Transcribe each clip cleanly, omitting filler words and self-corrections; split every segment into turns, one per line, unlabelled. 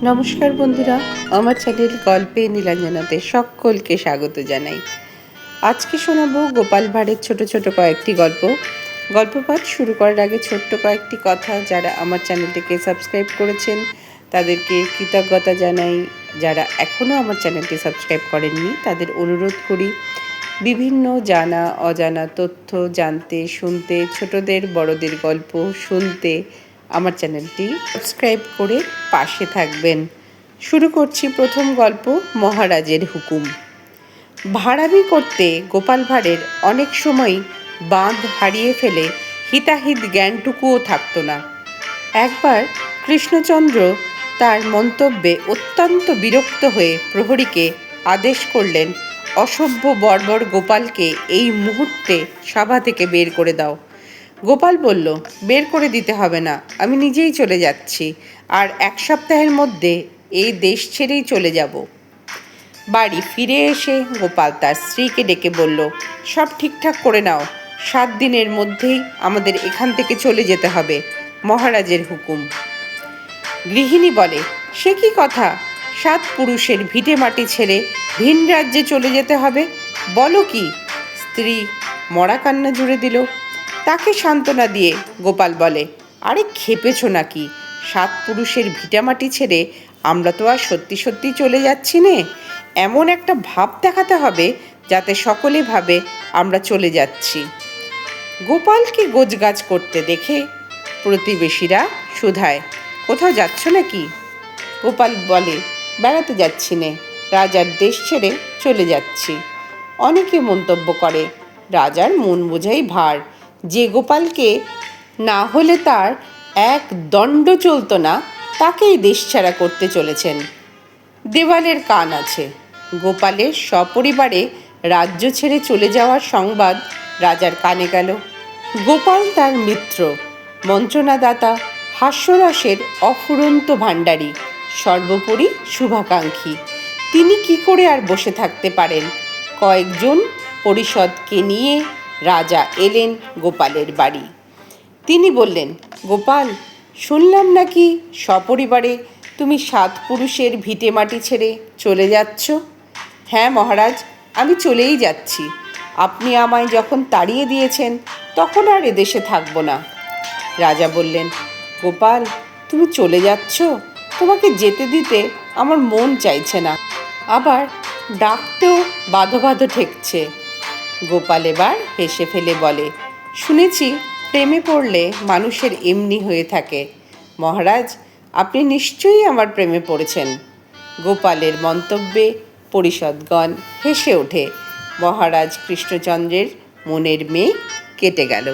নমস্কার বন্ধুরা, আমার চ্যানেল গল্পে নীলাঞ্জনাতে সকলকে স্বাগত জানাই। আজকে শোনাবো গোপাল ভাঁড়ের ছোট ছোট কয়েকটি গল্প পাঠ শুরু করার আগে ছোট্ট কয়েকটি কথা। যারা আমার চ্যানেলটিকে সাবস্ক্রাইব করেছেন তাদেরকে কৃতজ্ঞতা জানাই। যারা এখনও আমার চ্যানেলটি সাবস্ক্রাইব করেননি তাদের অনুরোধ করি বিভিন্ন জানা অজানা তথ্য জানতে, শুনতে, ছোটদের বড়দের গল্প শুনতে আমার চ্যানেলটি সাবস্ক্রাইব করে পাশে থাকবেন। শুরু করছি প্রথম গল্প, মহারাজের হুকুম। ভাড়ামি করতে গোপাল ভাঁড়ের অনেক সময় বাঁধ হারিয়ে ফেলে হিতাহিত জ্ঞানটুকুও থাকত না। একবার কৃষ্ণচন্দ্র তার মন্তব্যে অত্যন্ত বিরক্ত হয়ে প্রহরীকে আদেশ করলেন, অসভ্য বর্বর গোপালকে এই মুহূর্তে সভা থেকে বের করে দাও। গোপাল বলল, বের করে দিতে হবে না, আমি নিজেই চলে যাচ্ছি, আর এক সপ্তাহের মধ্যে এই দেশ ছেড়েই চলে যাব। বাড়ি ফিরে এসে গোপাল তার স্ত্রীকে ডেকে বলল, সব ঠিকঠাক করে নাও, 7 দিনের মধ্যেই আমাদের এখান থেকে চলে যেতে হবে, মহারাজের হুকুম। গৃহিণী বলে, সে কি কথা, 7 পুরুষের ভিটে মাটি ছেড়ে ভিন রাজ্যে চলে যেতে হবে, বলো কি? স্ত্রী মরা কান্না জুড়ে দিল। তাকে সান্ত্বনা দিয়ে গোপাল বলে, আরে খেপেছ নাকি? 7 পুরুষের ভিটামাটি ছেড়ে আমরা তো আর সত্যি সত্যি চলে যাচ্ছি নে। এমন একটা ভাব দেখাতে হবে যাতে সকলে ভাবে আমরা চলে যাচ্ছি। গোপালকে গোছগাছ করতে দেখে প্রতিবেশীরা শুধায়, কোথাও যাচ্ছ নাকি? গোপাল বলে, বেড়াতে যাচ্ছি নে, রাজার দেশ ছেড়ে চলে যাচ্ছি। অনেকে মন্তব্য করে, রাজার মন বোঝাই ভার, যে গোপালকে না হলে তার এক দণ্ড চলত না তাকেই দেশছাড়া করতে চলেছেন। দেওয়ালের কান আছে। গোপালের সপরিবারে রাজ্য ছেড়ে চলে যাওয়ার সংবাদ রাজার কানে গেল। গোপাল তার মিত্র, মন্ত্রণাদাতা, হাস্যরসের অফুরন্ত ভাণ্ডারী, সর্বোপরি শুভাকাঙ্ক্ষী। তিনি কি করে আর বসে থাকতে পারেন? কয়েকজন পরিষদকে নিয়ে রাজা এলেন গোপালের বাড়ি। তিনি বললেন, গোপাল, শুনলাম নাকি সপরিবারে তুমি 7 পুরুষের ভিটে মাটি ছেড়ে চলে যাচ্ছ? হ্যাঁ মহারাজ, আমি চলেই যাচ্ছি। আপনি আমায় যখন তাড়িয়ে দিয়েছেন তখন আর এদেশে থাকব না। রাজা বললেন, গোপাল, তুমি চলে যাচ্ছ, তোমাকে যেতে দিতে আমার মন চাইছে না, আবার ডাকতেও বাধো বাধো ঠেকছে। গোপাল এবার হেসে ফেলে বলে, শুনেছি প্রেমে পড়লে মানুষের এমনি হয়ে থাকে। মহারাজ, আপনি নিশ্চয়ই আমার প্রেমে পড়েছেন। গোপালের মন্তব্যে পরিষদগণ হেসে ওঠে। মহারাজ কৃষ্ণচন্দ্রের মনের মেয়ে কেটে গেল।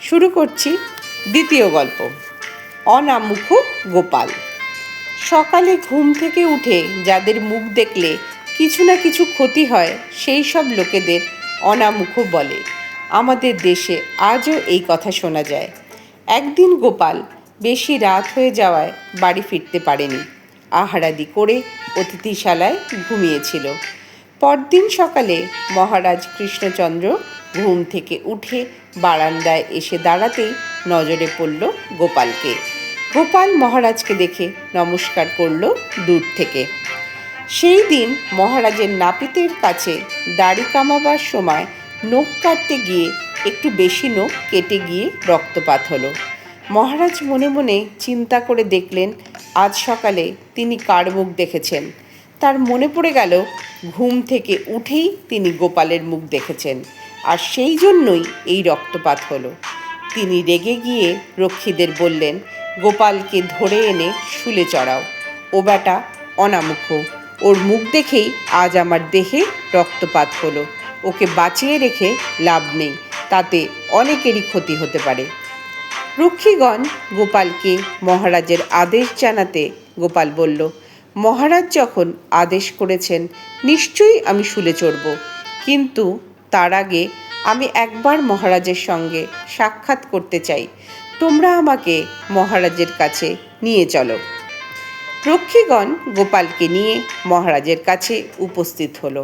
শুরু করছি দ্বিতীয় গল্প, অনামুখ গোপাল। সকালে ঘুম থেকে উঠে যাদের মুখ দেখলে কিছু না কিছু ক্ষতি হয় সেই সব লোকেদের অনামুখ বলে। আমাদের দেশে আজও এই কথা শোনা যায়। একদিন গোপাল বেশি রাত হয়ে যাওয়ায় বাড়ি ফিরতে পারেনি। আহারাদি করে অতিথিশালায় ঘুমিয়েছিল। পরদিন সকালে মহারাজ কৃষ্ণচন্দ্র ঘুম থেকে উঠে বারান্দায় এসে দাঁড়াতেই নজরে পড়ল গোপালকে। গোপাল মহারাজকে দেখে নমস্কার করল দূর থেকে। সেই দিন মহারাজের নাপিতের কাছে দাড়ি কামাবার সময় নখ কাটতে গিয়ে একটু বেশি নখ কেটে গিয়ে রক্তপাত হলো। মহারাজ মনে মনে চিন্তা করে দেখলেন, আজ সকালে তিনি কার মুখ দেখেছেন। তার মনে পড়ে গেল ঘুম থেকে উঠেই তিনি গোপালের মুখ দেখেছেন, আর সেই জন্যই এই রক্তপাত হলো। তিনি রেগে গিয়ে রক্ষীদের বললেন, গোপালকে ধরে এনে শুলে চড়াও। ও বেটা অনামুখ, ওর মুখ দেখেই আজ আমার দেহে রক্তপাত হলো। ওকে বাঁচিয়ে রেখে লাভ নেই, তাতে অনেকেরই ক্ষতি হতে পারে। রক্ষীগণ গোপালকে মহারাজের আদেশ জানাতে গোপাল বলল, মহারাজ যখন আদেশ করেছেন নিশ্চয়ই আমি শুলে চড়ব, কিন্তু তার আগে আমি একবার মহারাজের সঙ্গে সাক্ষাৎ করতে চাই। তোমরা আমাকে মহারাজের কাছে নিয়ে চলো। রক্ষীগণ গোপালকে নিয়ে মহারাজের কাছে উপস্থিত হলো।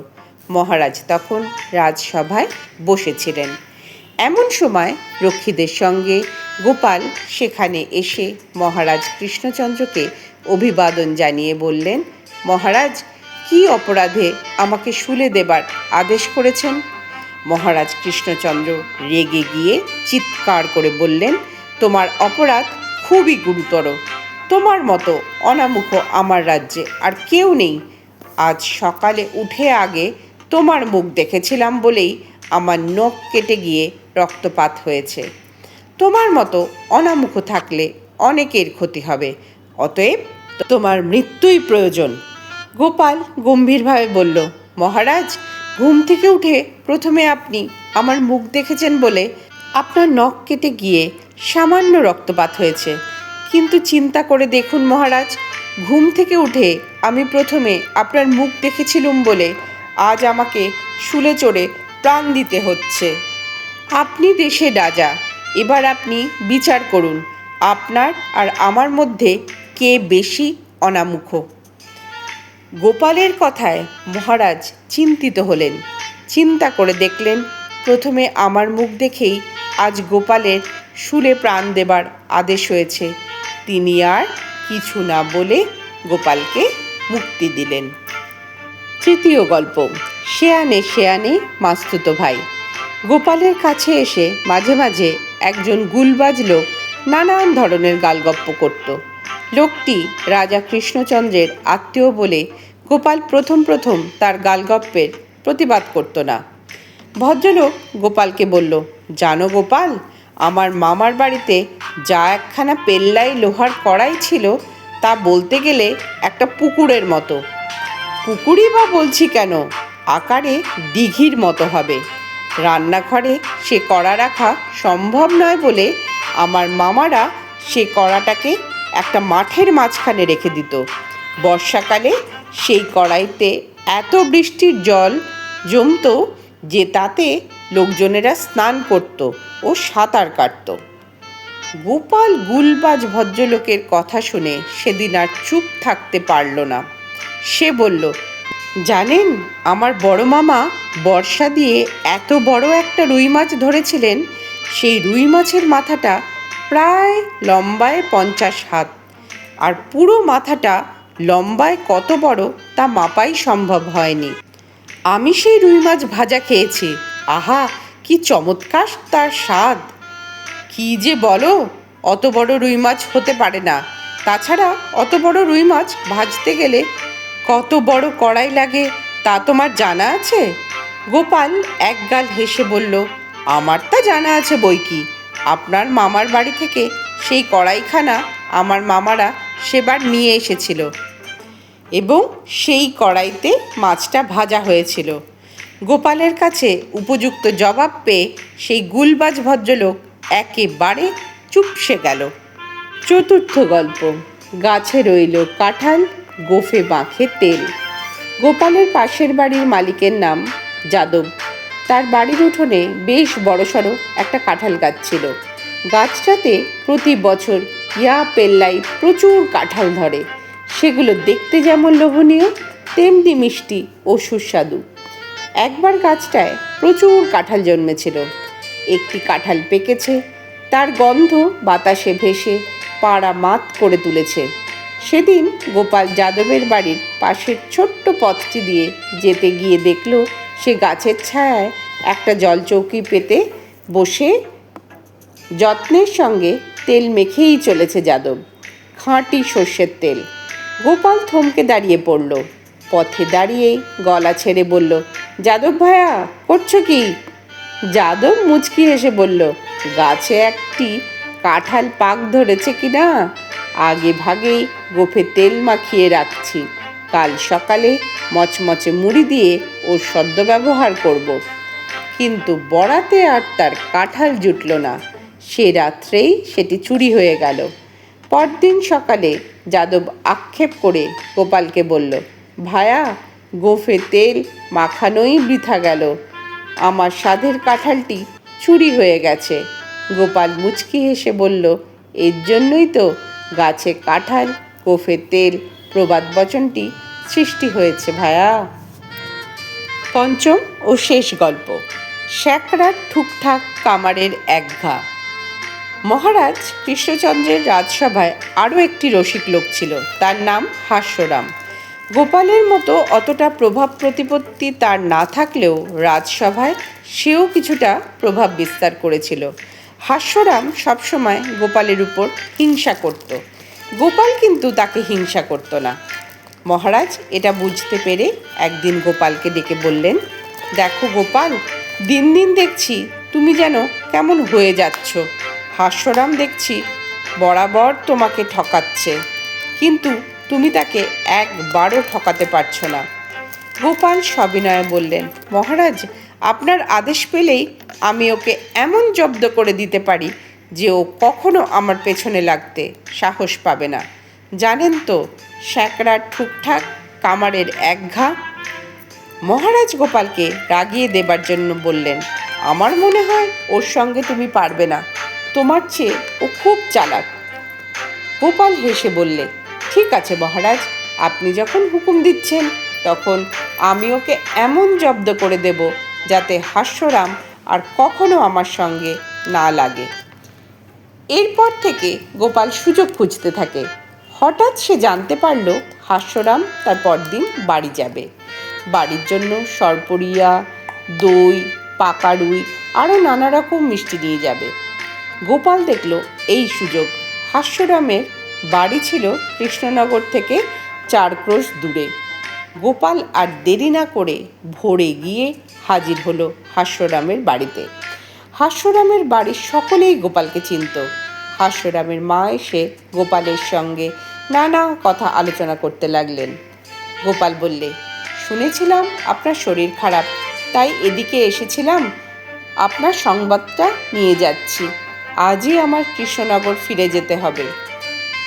মহারাজ তখন রাজসভায় বসেছিলেন। এমন সময় রক্ষীদের সঙ্গে গোপাল সেখানে এসে মহারাজ কৃষ্ণচন্দ্রকে অভিবাদন জানিয়ে বললেন, মহারাজ, কি অপরাধে আমাকে শুলে দেবার আদেশ করেছেন? মহারাজ কৃষ্ণচন্দ্র রেগে গিয়ে চিৎকার করে বললেন, তোমার অপরাধ খুবই গুরুতর। তোমার মতো অনামুখ আমার রাজ্যে আর কেউ নেই। আজ সকালে উঠে আগে তোমার মুখ দেখেছিলাম বলেই আমার নখ কেটে গিয়ে রক্তপাত হয়েছে। তোমার মতো অনামুখ থাকলে অনেকের ক্ষতি হবে, অতএব তোমার মৃত্যুই প্রয়োজন। গোপাল গম্ভীরভাবে বলল, মহারাজ, ঘুম থেকে উঠে প্রথমে আপনি আমার মুখ দেখেছেন বলে আপনার নখ কেটে গিয়ে সামান্য রক্তপাত হয়েছে, কিন্তু চিন্তা করে দেখুন মহারাজ, ঘুম থেকে উঠে আমি প্রথমে আপনার মুখ দেখেছিলুম বলে আজ আমাকে শুলে চড়ে প্রাণ দিতে হচ্ছে। আপনি দেশের রাজা, এবার আপনি বিচার করুন আপনার আর আমার মধ্যে কে বেশি অনামুখ। গোপালের কথায় মহারাজ চিন্তিত হলেন। চিন্তা করে দেখলেন প্রথমে আমার মুখ দেখেই আজ গোপালের শুলে প্রাণ দেবার আদেশ হয়েছে। তিনি আর কিছু না বলে গোপালকে মুক্তি দিলেন। তৃতীয় গল্প, শেয়ানে শেয়ানে মাস্তুতো ভাই। গোপালের কাছে এসে মাঝে মাঝে একজন গুলবাজ লোক নানান ধরনের গালগপ্প করত। লোকটি রাজা কৃষ্ণচন্দ্রের আত্মীয় বলে গোপাল প্রথম প্রথম তার গালগপ্পের প্রতিবাদ করত না। ভদ্রলোক গোপালকে বলল, জানো গোপাল, আমার মামার বাড়িতে যা একখানা পেল্লাই লোহার কড়াই ছিল তা বলতে গেলে একটা পুকুরের মতো। পুকুরই বা বলছি কেন, আকারে দিঘির মতো হবে। রান্নাঘরে সে কড়া রাখা সম্ভব নয় বলে আমার মামারা সে কড়াটাকে একটা মাঠের মাঝখানে রেখে দিত। বর্ষাকালে সেই কড়াইতে এত বৃষ্টির জল জমত যে তাতে লোকজনেরা স্নান করত ও সাঁতার কাটত। গোপাল গুলবাজ ভদ্রলোকের কথা শুনে সেদিন আর চুপ থাকতে পারল না। সে বলল, জানেন, আমার বড় মামা বর্ষা দিয়ে এত বড় একটা রুই মাছ ধরেছিলেন, সেই রুই মাছের মাথাটা প্রায় লম্বায় 50 হাত, আর পুরো মাথাটা লম্বায় কত বড় তা মাপাই সম্ভব হয়নি। আমি সেই রুই মাছ ভাজা খেয়েছি, আহা কি চমৎকার তার স্বাদ! কি যে বলো, অত বড় রুই মাছ হতে পারে না। তাছাড়া অত বড় রুই মাছ ভাজতে গেলে কত বড় কড়াই লাগে তা তোমার জানা আছে? গোপাল একগাল হেসে বলল, আমার তা জানা আছে বই কি। আপনার মামার বাড়ি থেকে সেই কড়াইখানা আমার মামারা সেবার নিয়ে এসেছিল এবং সেই কড়াইতে মাছটা ভাজা হয়েছিল। গোপালের কাছে উপযুক্ত জবাব পেয়ে সেই গুলবাজ ভদ্রলোক একেবারে চুপসে গেল। চতুর্থ গল্প, গাছে রইল কাঁঠাল, গোফে বাঁখে তেল। গোপালের পাশের বাড়ির মালিকের নাম যাদব। তার বাড়ির উঠোনে বেশ বড়সড় একটা কাঁঠাল গাছ ছিল। গাছটাতে প্রতি বছর ইয়া পেল্লাই প্রচুর কাঁঠাল ধরে। সেগুলো দেখতে যেমন লোভনীয় তেমনি মিষ্টি ও সুস্বাদু। একবার গাছটায় প্রচুর কাঁঠাল জন্মেছিল। একটি কাঁঠাল পেকেছে, তার গন্ধ বাতাসে ভেসে পাড়া মাত করে তুলেছে। সেদিন গোপাল যাদবের বাড়ির পাশের ছোট্ট পথটি দিয়ে যেতে গিয়ে দেখল সে গাছের ছায়ায় একটা জলচৌকি পেতে বসে যত্নের সঙ্গে তেল মেখেই চলেছে যাদব, খাঁটি সর্ষের তেল। গোপাল থমকে দাঁড়িয়ে পড়ল। পথে দাঁড়িয়েই গলা ছেড়ে বলল, যাদব ভায়া, করছো কি? যাদব মুচকি হেসে বলল, গাছে একটি কাঁঠাল পাক ধরেছে কি না, আগে ভাগেই গোফে তেল মাখিয়ে রাখছি। কাল সকালে মচমচে মুড়ি দিয়ে ওর সদ্ব্যবহার করব। কিন্তু বরাতে আর তার কাঁঠাল জুটল না। সে রাত্রেই সেটি চুরি হয়ে গেল। পরদিন সকালে যাদব আক্ষেপ করে গোপালকে বলল, ভায়া, গোফে তেল মাখানোই বৃথা গেল, আমার স্বাদের কাঁঠালটি চুরি হয়ে গেছে। গোপাল মুচকি হেসে বলল, এর জন্যই তো গাছে কাঁঠাল গোফে তেল প্রবাদ বচনটি সৃষ্টি হয়েছে ভায়া। পঞ্চম ও শেষ গল্প, শ্যাকরার ঠুকঠাক কামারের একঘা। মহারাজ কৃষ্ণচন্দ্রের রাজসভায় আরও একটি রসিক লোক ছিল, তার নাম হাস্যরাম। গোপালের মতো অতটা প্রভাব প্রতিপত্তি তার না থাকলেও রাজসভায় সেও কিছুটা প্রভাব বিস্তার করেছিল। হাস্যরাম সবসময় গোপালের উপর হিংসা করত, গোপাল কিন্তু তাকে হিংসা করত না। মহারাজ এটা বুঝতে পেরে একদিন গোপালকে ডেকে বললেন, দেখো গোপাল, দিন দিন দেখছি তুমি যেন কেমন হয়ে যাচ্ছ। হাস্যরাম দেখছি বরাবর তোমাকে ঠকাচ্ছে, কিন্তু তুমি তাকে একবারও ঠকাতে পারছো না। গোপাল সবিনয়ে বললেন, মহারাজ, আপনার আদেশ পেলেই আমি ওকে এমন জব্দ করে দিতে পারি যে ও কখনো আমার পেছনে লাগতে সাহস পাবে না। জানেন তো, শ্যাকরার ঠুকঠাক কামারের একঘা। মহারাজ গোপালকে রাগিয়ে দেবার জন্য বললেন, আমার মনে হয় ওর সঙ্গে তুমি পারবে না, তোমার চেয়ে ও খুব চালাক। গোপাল হেসে বললে, ঠিক আছে মহারাজ, আপনি যখন হুকুম দিচ্ছেন তখন আমি ওকে এমন জব্দ করে দেব যাতে হাস্যরাম আর কখনো আমার সঙ্গে না লাগে। এরপর থেকে গোপাল সুযোগ খুঁজতে থাকে। হঠাৎ সে জানতে পারল হাস্যরাম তার পরদিন বাড়ি যাবে। বাড়ির জন্য সরপুরিয়া, দই, পাকা রুই আরও নানা রকম মিষ্টি নিয়ে যাবে। গোপাল দেখল এই সুযোগ। হাস্যরামের বাড়ি ছিল কৃষ্ণনগর থেকে 4 ক্রোশ দূরে। গোপাল আর দেরি না করে ভোরে গিয়ে হাজির হলো হাস্যরামের বাড়িতে। হাস্যরামের বাড়ির সকলেই গোপালকে চিনত। হাস্যরামের মা এসে গোপালের সঙ্গে নানা কথা আলোচনা করতে লাগলেন। গোপাল বললে, শুনেছিলাম আপনার শরীর খারাপ, তাই এদিকে এসেছিলাম, আপনার সংবাদটা নিয়ে যাচ্ছি। আজই আমার কৃষ্ণনগর ফিরে যেতে হবে।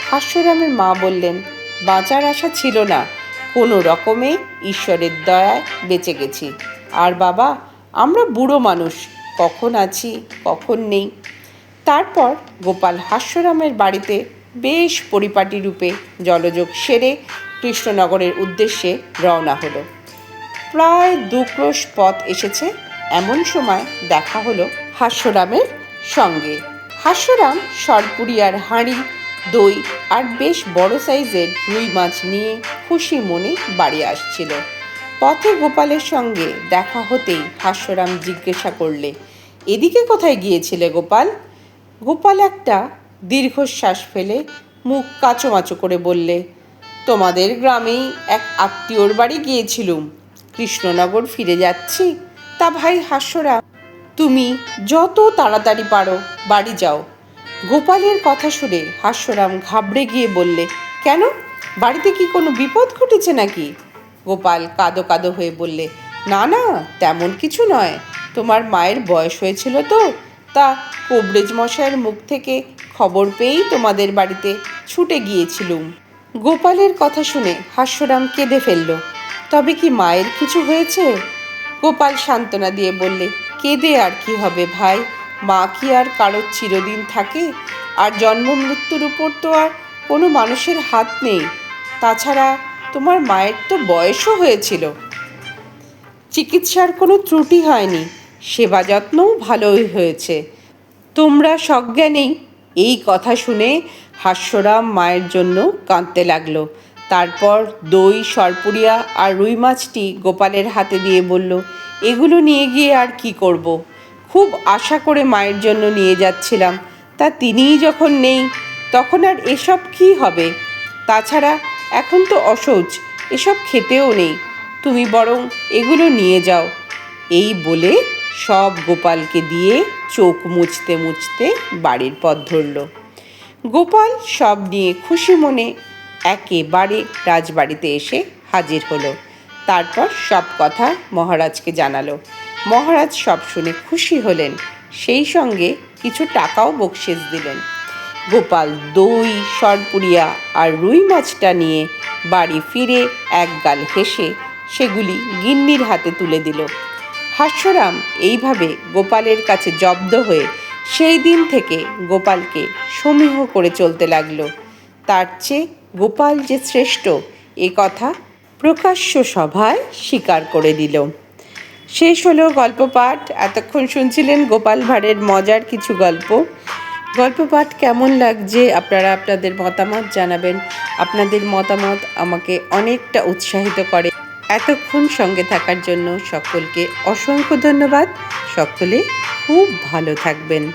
হাস্যরামের মা বললেন, বাঁচার আশা ছিল না, কোনো রকমে ঈশ্বরের দয়ায় বেঁচে গেছি। আর বাবা, আমরা বুড়ো মানুষ, কখন আছি কখন নেই। তারপর গোপাল হাস্যরামের বাড়িতে বেশ পরিপাটি রূপে জলযোগ সেরে কৃষ্ণনগরের উদ্দেশ্যে রওনা হলো। প্রায় 2 ক্রোশ পথ এসেছে, এমন সময় দেখা হলো হাস্যরামের সঙ্গে। হাস্যরাম সরপুরিয়ার হাঁড়ি, দই আর বেশ বড় সাইজের রুই মাছ নিয়ে খুশি মনে বাড়ি আসছিল। পথে গোপালের সঙ্গে দেখা হতেই হাস্যরাম জিজ্ঞাসা করলে, এদিকে কোথায় গিয়েছিলে গোপাল? গোপাল একটা দীর্ঘশ্বাস ফেলে মুখ কাঁচোমাচো করে বললে, তোমাদের গ্রামেই এক আত্মীয়র বাড়ি গিয়েছিলুম, কৃষ্ণনগর ফিরে যাচ্ছি। তা ভাই হাস্যরাম, তুমি যত তাড়াতাড়ি পারো বাড়ি যাও। গোপালের কথা শুনে হাস্যরাম ঘাবড়ে গিয়ে বললে, কেন, বাড়িতে কি কোনো বিপদ ঘটেছে নাকি? গোপাল কাঁদো কাঁদো হয়ে বললে, না না, তেমন কিছু নয়, তোমার মায়ের বয়স হয়েছিল তো, তা কবরেজ মশাইয়ের মুখ থেকে খবর পেয়েই তোমাদের বাড়িতে ছুটে গিয়েছিলুম। গোপালের কথা শুনে হাস্যরাম কেঁদে ফেলল। তবে কি মায়ের কিছু হয়েছে? গোপাল সান্ত্বনা দিয়ে বললে, কেঁদে আর কি হবে ভাই, মা কি আর কারোর চিরদিন থাকে? আর জন্ম মৃত্যুর উপর তো আর কোনো মানুষের হাত নেই। তাছাড়া তোমার মায়ের তো বয়সও হয়েছিল, চিকিৎসার কোনো ত্রুটি হয়নি, সেবা যত্নও ভালোই হয়েছে। তোমরা সজ্ঞানেই। এই কথা শুনে হাস্যরাম মায়ের জন্য কাঁদতে লাগলো। তারপর দই, সরপুরিয়া আর রুই মাছটি গোপালের হাতে দিয়ে বলল, এগুলো নিয়ে গিয়ে আর কি করব? খুব আশা করে মায়ের জন্য নিয়ে যাচ্ছিলাম, তা তিনিই যখন নেই তখন আর এসব কী হবে? তাছাড়া এখন তো অশৌচ, এসব খেতেও নেই, তুমি বরং এগুলো নিয়ে যাও। এই বলে সব গোপালকে দিয়ে চোখ মুছতে মুছতে বাড়ির পথ ধরল। গোপাল সব নিয়ে খুশি মনে একেবারে রাজবাড়িতে এসে হাজির হলো। তারপর সব কথা মহারাজকে জানালো। মহারাজ সব শুনে খুশি হলেন, সেই সঙ্গে কিছু টাকাও বকশিশ দিলেন। গোপাল দই, সরপুরিয়া আর রুই মাছটা নিয়ে বাড়ি ফিরে একগাল হেসে সেগুলি গিন্নির হাতে তুলে দিল। হাস্যরাম এইভাবে গোপালের কাছে জব্দ হয়ে সেই দিন থেকে গোপালকে সমীহ করে চলতে লাগলো। তার চেয়ে গোপাল যে শ্রেষ্ঠ এ কথা প্রকাশ্য সভায় স্বীকার করে দিল। শেষ হলো গল্প পাঠ। এতক্ষণ শুনছিলেন গোপাল ভাঁড়ের মজার কিছু গল্প। গল্প পাঠ কেমন লাগছে আপনারা আপনাদের মতামত জানাবেন। আপনাদের মতামত আমাকে অনেকটা উৎসাহিত করে। এতক্ষণ সঙ্গে থাকার জন্য সকলকে অসংখ্য ধন্যবাদ। সকলে খুব ভালো থাকবেন।